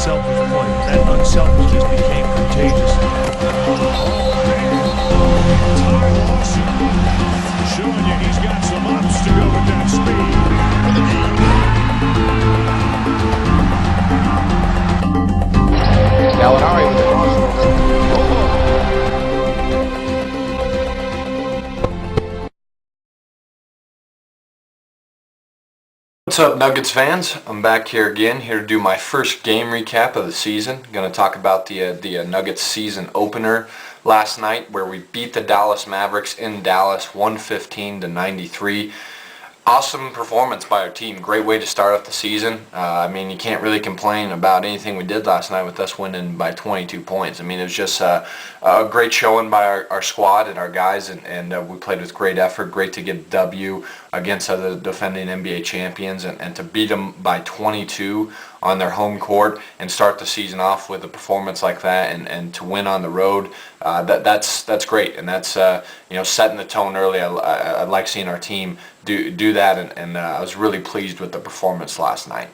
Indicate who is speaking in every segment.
Speaker 1: unselfish play. That unselfishness became contagious. Oh, man. Ty Lawson showing you he's got some ups to go with that speed.
Speaker 2: Gallinari with the crossover.
Speaker 3: What's up, Nuggets fans? I'm back here again, here to do my first game recap of the season. Going to talk about the Nuggets season opener last night, where we beat the Dallas Mavericks in Dallas, 115-93. Awesome performance by our team. Great way to start off the season. I mean, you can't really complain about anything we did last night with us winning by 22 points. I mean, it was just a great showing by our squad and our guys, and we played with great effort. Great to get a W against the defending NBA champions, and to beat them by 22 on their home court and start the season off with a performance like that, and to win on the road. That's great, and that's setting the tone early. I like seeing our team do that, and I was really pleased with the performance last night.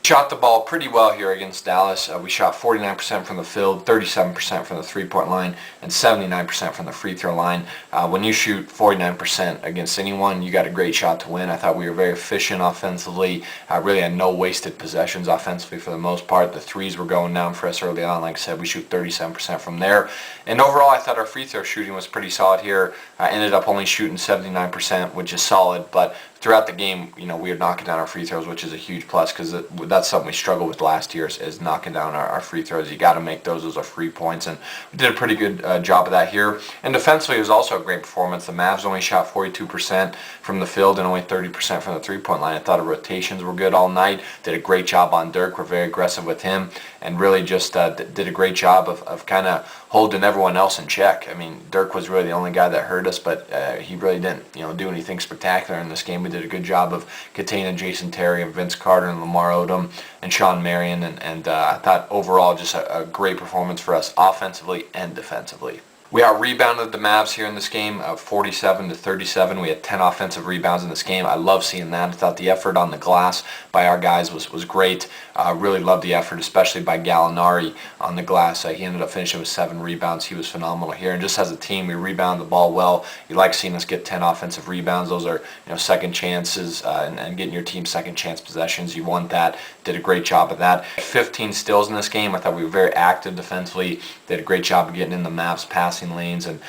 Speaker 3: Shot the ball pretty well here against Dallas. We shot 49% from the field, 37% from the three-point line, and 79% from the free throw line. When you shoot 49% against anyone, you got a great shot to win. I thought we were very efficient offensively. Really had no wasted possessions offensively for the most part. The threes were going down for us early on. Like I said, we shoot 37% from there. And overall, I thought our free throw shooting was pretty solid here. I ended up only shooting 79%, which is solid, but throughout the game, we were knocking down our free throws, which is a huge plus, because that's something we struggled with last year, is knocking down our free throws. You got to make those as free points, and we did a pretty good job of that here. And defensively, it was also a great performance. The Mavs only shot 42% from the field and only 30% from the three-point line. I thought our rotations were good all night. Did a great job on Dirk. We're very aggressive with him, and really just did a great job of kind of holding everyone else in check. I mean, Dirk was really the only guy that hurt us, but he really didn't do anything spectacular in this game. We did a good job of containing Jason Terry and Vince Carter and Lamar Odom and Sean Marion, and I thought overall just a great performance for us offensively and defensively. We out-rebounded the Mavs here in this game, 47-37. We had 10 offensive rebounds in this game. I love seeing that. I thought the effort on the glass by our guys was great. Really loved the effort, especially by Gallinari on the glass. He ended up finishing with 7 rebounds. He was phenomenal here. And just as a team, we rebounded the ball well. You like seeing us get 10 offensive rebounds. Those are second chances, and getting your team second chance possessions. You want that. Did a great job of that. 15 steals in this game. I thought we were very active defensively. Did a great job of getting in the Mavs passing lanes and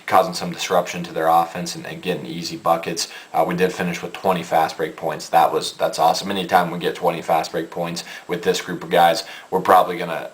Speaker 3: causing some disruption to their offense and getting easy buckets. We did finish with 20 fast break points. That's awesome. Anytime we get 20 fast break points with this group of guys, we're probably gonna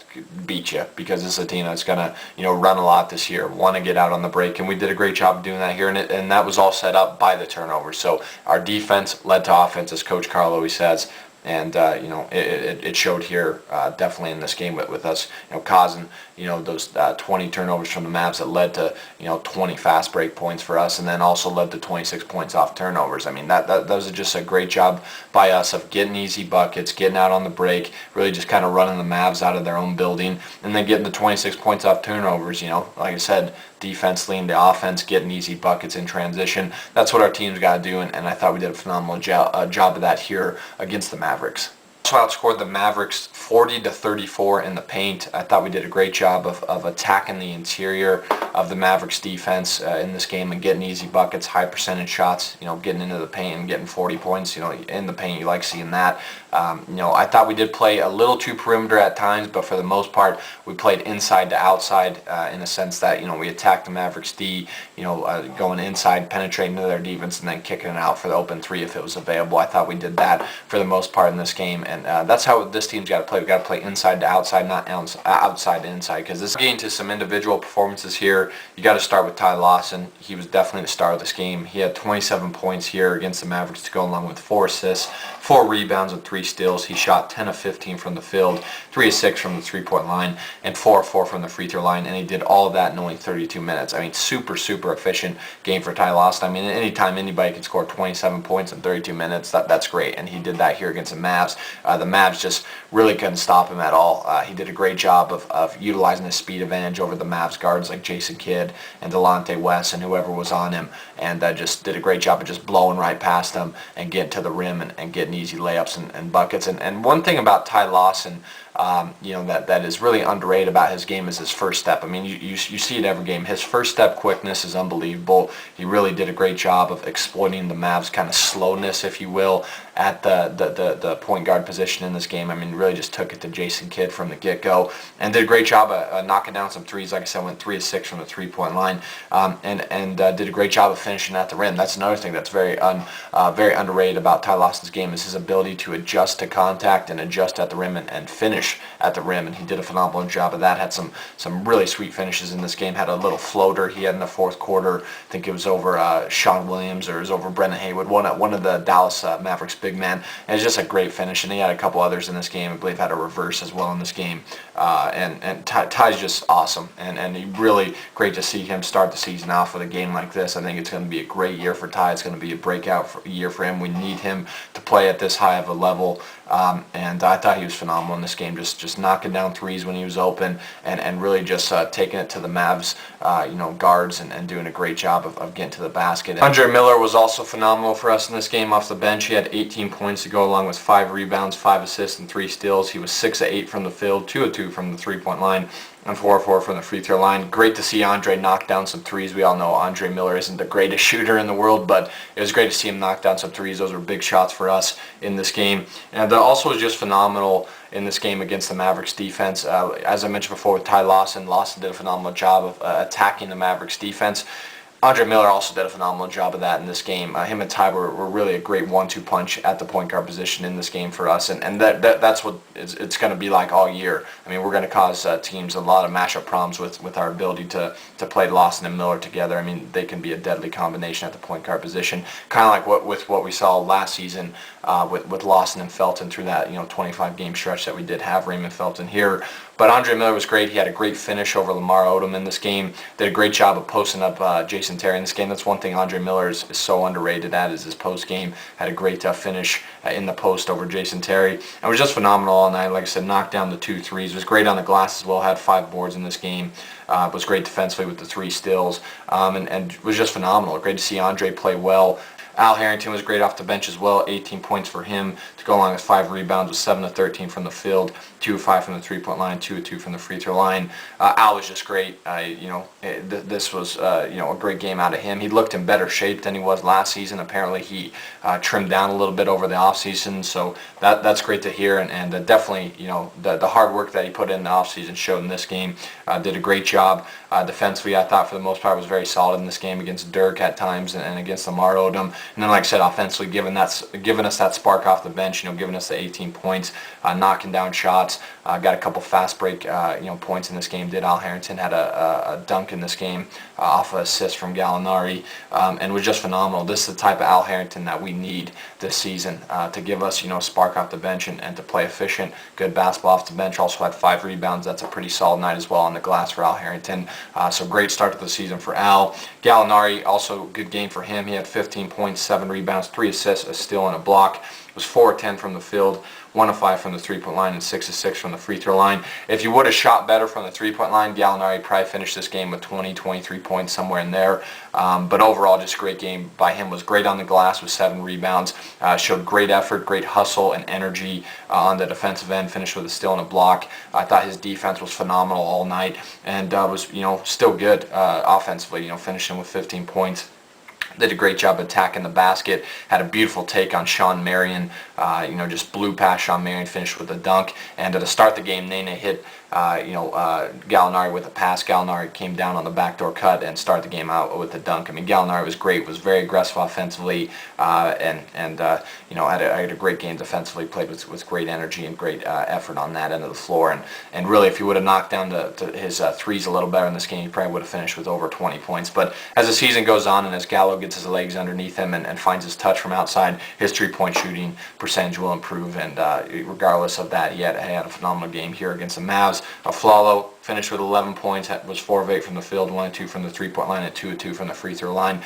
Speaker 3: beat you, because this is a team that's gonna run a lot this year, want to get out on the break, and we did a great job of doing that here, and that was all set up by the turnovers. So our defense led to offense, as Coach Carl always says. And it showed here definitely in this game with us causing those 20 turnovers from the Mavs that led to 20 fast break points for us, and then also led to 26 points off turnovers. I mean, that was just a great job by us of getting easy buckets, getting out on the break, really just kind of running the Mavs out of their own building, and then getting the 26 points off turnovers. Like I said, defense leaned to offense, getting easy buckets in transition. That's what our team's got to do, and I thought we did a phenomenal job of that here against the Mavericks. Also outscored the Mavericks 40-34 in the paint. I thought we did a great job of attacking the interior of the Mavericks defense in this game and getting easy buckets, high percentage shots, getting into the paint and getting 40 points, in the paint. You like seeing that. I thought we did play a little too perimeter at times, but for the most part, we played inside to outside in a sense that, we attacked the Mavericks D, going inside, penetrating into their defense, and then kicking it out for the open three if it was available. I thought we did that for the most part in this game, and that's how this team's got to play. We've got to play inside to outside, not outside to inside, because this getting to some individual performances here. You got to start with Ty Lawson. He was definitely the star of this game. He had 27 points here against the Mavericks to go along with 4 assists, 4 rebounds, and 3 steals. He shot 10 of 15 from the field, 3 of 6 from the three-point line, and 4 of 4 from the free throw line, and he did all of that in only 32 minutes. I mean, super efficient game for Ty Lawson. I mean, anytime anybody can score 27 points in 32 minutes, that's great, and he did that here against the Mavs. The Mavs just really couldn't stop him at all. He did a great job of utilizing his speed advantage over the Mavs guards like Jason Kidd and Delonte West and whoever was on him, and just did a great job of just blowing right past them and getting to the rim and getting easy layups and buckets. And one thing about Ty Lawson, that is really underrated about his game is his first step. I mean, you see it every game. His first step quickness is unbelievable. He really did a great job of exploiting the Mavs' kind of slowness, if you will, at the point guard position in this game. I mean, really just took it to Jason Kidd from the get-go and did a great job of knocking down some threes. Like I said, went 3 of 6 from the three-point line, and did a great job of finishing at the rim. That's another thing that's very underrated about Ty Lawson's game is his ability to adjust to contact and adjust at the rim and finish at the rim, and he did a phenomenal job of that. Had some really sweet finishes in this game. Had a little floater he had in the fourth quarter. I think it was over Sean Williams or it was over Brendan Haywood, one of the Dallas Mavericks big men. And it's just a great finish, and he had a couple others in this game. I believe had a reverse as well in this game. And Ty's just awesome, and he really great to see him start the season off with a game like this. I think it's going to be a great year for Ty. It's going to be a breakout year for him. We need him to play at this high of a level, and I thought he was phenomenal in this game, just knocking down threes when he was open, and really just taking it to the Mavs guards and doing a great job of getting to the basket. Andre Miller was also phenomenal for us in this game off the bench. He had 18 points to go along with 5 rebounds, 5 assists, and 3 steals. He was 6 of 8 from the field, 2 of 2 from the three-point line, and 4 of 4 from the free throw line. Great to see Andre knock down some threes. We all know Andre Miller isn't the greatest shooter in the world, but it was great to see him knock down some threes. Those were big shots for us in this game. And also was just phenomenal in this game against the Mavericks defense. As I mentioned before with Ty Lawson, did a phenomenal job of attacking the Mavericks defense. Andre Miller also did a phenomenal job of that in this game. Him and Ty were really a great 1-2 punch at the point guard position in this game for us, and that's what it's going to be like all year. I mean, we're going to cause teams a lot of matchup problems with our ability to play Lawson and Miller together. I mean, they can be a deadly combination at the point guard position, kind of like what we saw last season with Lawson and Felton through that 25 game stretch that we did have Raymond Felton here. But Andre Miller was great. He had a great finish over Lamar Odom in this game. Did a great job of posting up Jason Terry in this game. That's one thing Andre Miller is so underrated at, is his post game. Had a great finish in the post over Jason Terry. And was just phenomenal all night. Like I said, knocked down the 2 threes. Was great on the glass as well. Had 5 boards in this game. Was great defensively with the 3 steals. And was just phenomenal. Great to see Andre play well. Al Harrington was great off the bench as well. 18 points for him to go along with 5 rebounds, with 7 of 13 from the field, 2 of 5 from the three-point line, 2 of 2 from the free throw line. Al was just great. This was a great game out of him. He looked in better shape than he was last season. Apparently he trimmed down a little bit over the offseason, so that's great to hear. And definitely the hard work that he put in the offseason showed in this game. Did a great job defensively. I thought for the most part was very solid in this game against Dirk at times and against Lamar Odom. And then, like I said, offensively, giving us that spark off the bench, giving us the 18 points, knocking down shots, got a couple fast break, points in this game. Did Al Harrington had a dunk in this game off an assist from Gallinari, and was just phenomenal. This is the type of Al Harrington that we need this season to give us, spark off the bench and to play efficient, good basketball off the bench. Also had 5 rebounds. That's a pretty solid night as well on the glass for Al Harrington. So great start to the season for Al. Gallinari, also good game for him. He had 15 points, 7 rebounds, 3 assists, a steal, and a block. Was 4 of 10 from the field, 1 of 5 from the three-point line, and 6 of 6 from the free throw line. If you would have shot better from the three-point line, Gallinari probably finished this game with 20, 23 points, somewhere in there. But overall, just a great game by him. Was great on the glass with 7 rebounds. Showed great effort, great hustle, and energy on the defensive end. Finished with a steal and a block. I thought his defense was phenomenal all night, and was still good offensively. Finishing with 15 points. Did a great job attacking the basket. Had a beautiful take on Sean Marion. Just blew past Sean Marion, finished with a dunk. And to start the game, Nene hit Gallinari with a pass. Gallinari came down on the backdoor cut and started the game out with a dunk. I mean, Gallinari was great. Was very aggressive offensively, and had a great game defensively. Played with great energy and great effort on that end of the floor. And really, if he would have knocked down his threes a little better in this game, he probably would have finished with over 20 points. But as the season goes on and as Gallo gets his legs underneath him and finds his touch from outside, his 3-point shooting percentage will improve. And regardless of that, he had a phenomenal game here against the Mavs. Flalo finished with 11 points, was 4 of 8 from the field, 1 of 2 from the three-point line, and 2 of 2 from the free throw line.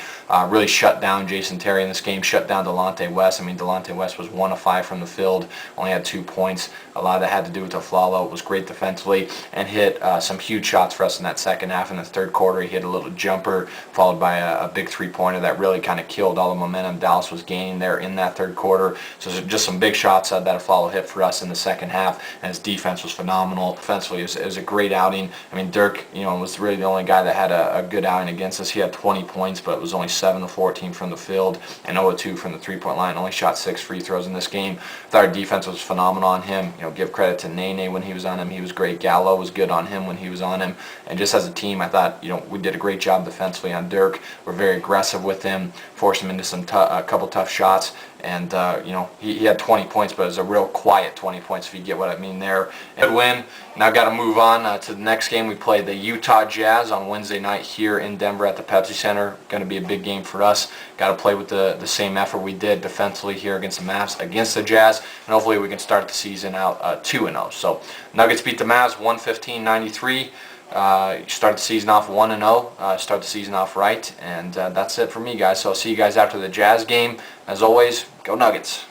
Speaker 3: Really shut down Jason Terry in this game, shut down Delonte West. I mean, Delonte West was 1 of 5 from the field, only had 2 points. A lot of that had to do with Aflalo. Was great defensively and hit some huge shots for us in that second half. In the third quarter, he hit a little jumper followed by a big three-pointer that really kind of killed all the momentum Dallas was gaining there in that third quarter. So just some big shots that Aflalo hit for us in the second half, and his defense was phenomenal. Defensively, it was a great outing. I mean, Dirk, was really the only guy that had a good outing against us. He had 20 points, but it was only 7 of 14 from the field and 0 of 2 from the three-point line. Only shot 6 free throws in this game. I thought our defense was phenomenal on him. Give credit to Nene when he was on him. He was great. Gallo was good on him when he was on him. And just as a team, I thought, we did a great job defensively on Dirk. We're very aggressive with him, forced him into a couple tough shots. And, he had 20 points, but it was a real quiet 20 points, if you get what I mean there. Good win. Now got to move on to the next game. We play the Utah Jazz on Wednesday night here in Denver at the Pepsi Center. Going to be a big game for us. Got to play with the same effort we did defensively here against the Mavs, against the Jazz, and hopefully we can start the season out 2-0. So Nuggets beat the Mavs 115-93. Start the season off 1-0. Start the season off right, and that's it for me, guys. So I'll see you guys after the Jazz game. As always, go Nuggets.